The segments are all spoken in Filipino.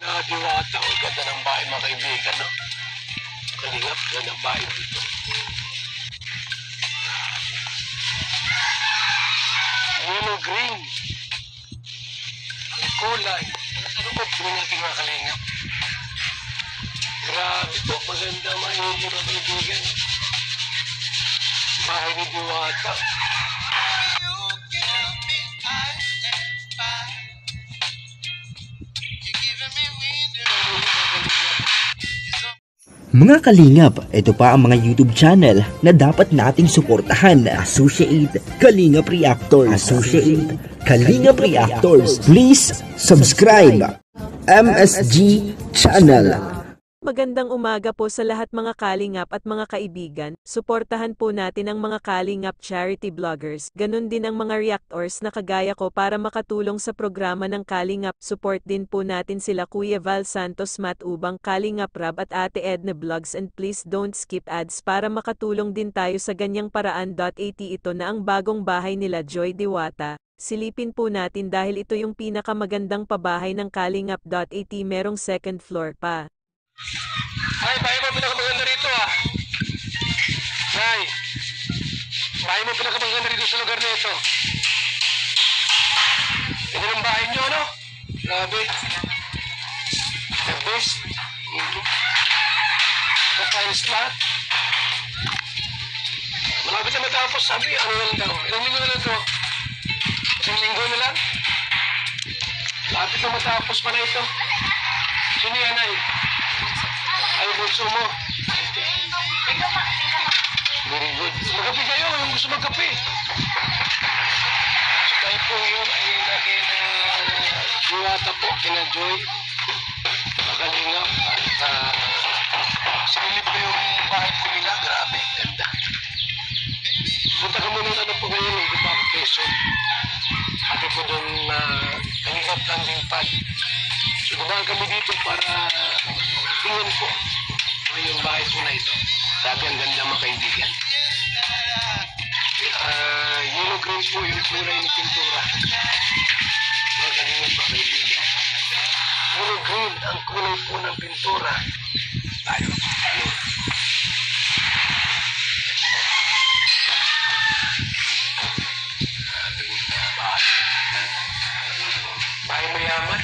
Diwata, ang ganda ng bahay mga kaibigan, no? Kalingap, ganda ng bahay dito. Yellow green. Ang kulay. Ano ba tingin natin mga kalingap? Grabe po, maganda maigi mga kaibigan. Bahay ni Diwata. Mga kalingap, ito pa ang mga YouTube channel na dapat nating suportahan. Associate Kalingap Reactors. Associate Kalingap Reactors. Please subscribe. MSG Channel. Magandang umaga po sa lahat mga kalingap at mga kaibigan. Suportahan po natin ang mga kalingap charity vloggers. Ganon din ang mga reactors na kagaya ko para makatulong sa programa ng kalingap. Support din po natin sila Kuya Val Santos Matubang, Kalingap Rab at Ate Edna Vlogs, and please don't skip ads para makatulong din tayo sa ganyang paraan. At ito na ang bagong bahay nila Joy Diwata. Silipin po natin dahil ito yung pinakamagandang pabahay ng Kalingap. Merong second floor pa. Ay, bahay mo pinakamaganda rito ah. Ay, bahay mo pinakamaganda rito sa lugar na ito. Ito ang bahay nyo, ano? Grabe. The best. The finest lahat. Malapit na matapos, sabi, ano lang daw. Ilang linggo na lang ito? Isang linggo na lang? Malapit na matapos pa na ito. Sino yan ay? Ay, bulso mo. Very good. Magkape kayo, yung gusto magkape. So tayo po yun ay nakina Diwata po, kina Joy, Kalingap, at silip ko yung bahay po nila. Grabe, ganda. Punta ka muna ano po ngayon, yung Gumako Quezon. Ate po doon Kalingap landing pad. So gumawa kami dito para tingnan po yung bahay po na ito. Sabi ang ganda mga kaibigan. Yellow green po yung kulay ng pintura. Mga kalingap mga kaibigan. Yellow green ang kulay po ng pintura. Tayo. Bahay mayaman.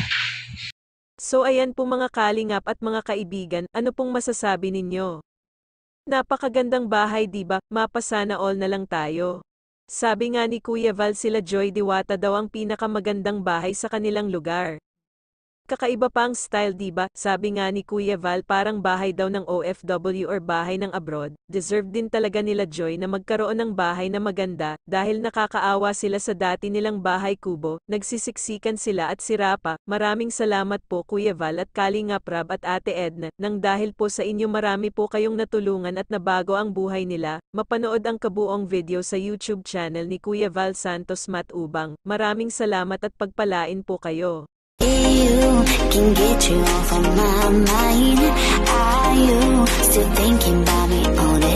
So ayan po mga kalingap at mga kaibigan, ano pong masasabi ninyo? Napakagandang bahay diba, mapasana all na lang tayo. Sabi nga ni Kuya Val sila Joy Diwata daw ang pinakamagandang bahay sa kanilang lugar. Kakaiba pa ang style diba, sabi nga ni Kuya Val parang bahay daw ng OFW or bahay ng abroad. Deserve din talaga nila Joy na magkaroon ng bahay na maganda, dahil nakakaawa sila sa dati nilang bahay kubo, nagsisiksikan sila at sira pa. Maraming salamat po Kuya Val at Kalingap Rab at Ate Edna, nang dahil po sa inyo marami po kayong natulungan at nabago ang buhay nila. Mapanood ang kabuong video sa YouTube channel ni Kuya Val Santos Matubang. Maraming salamat at pagpalain po kayo. You can get you off of my mind. Are you still thinking about me all day?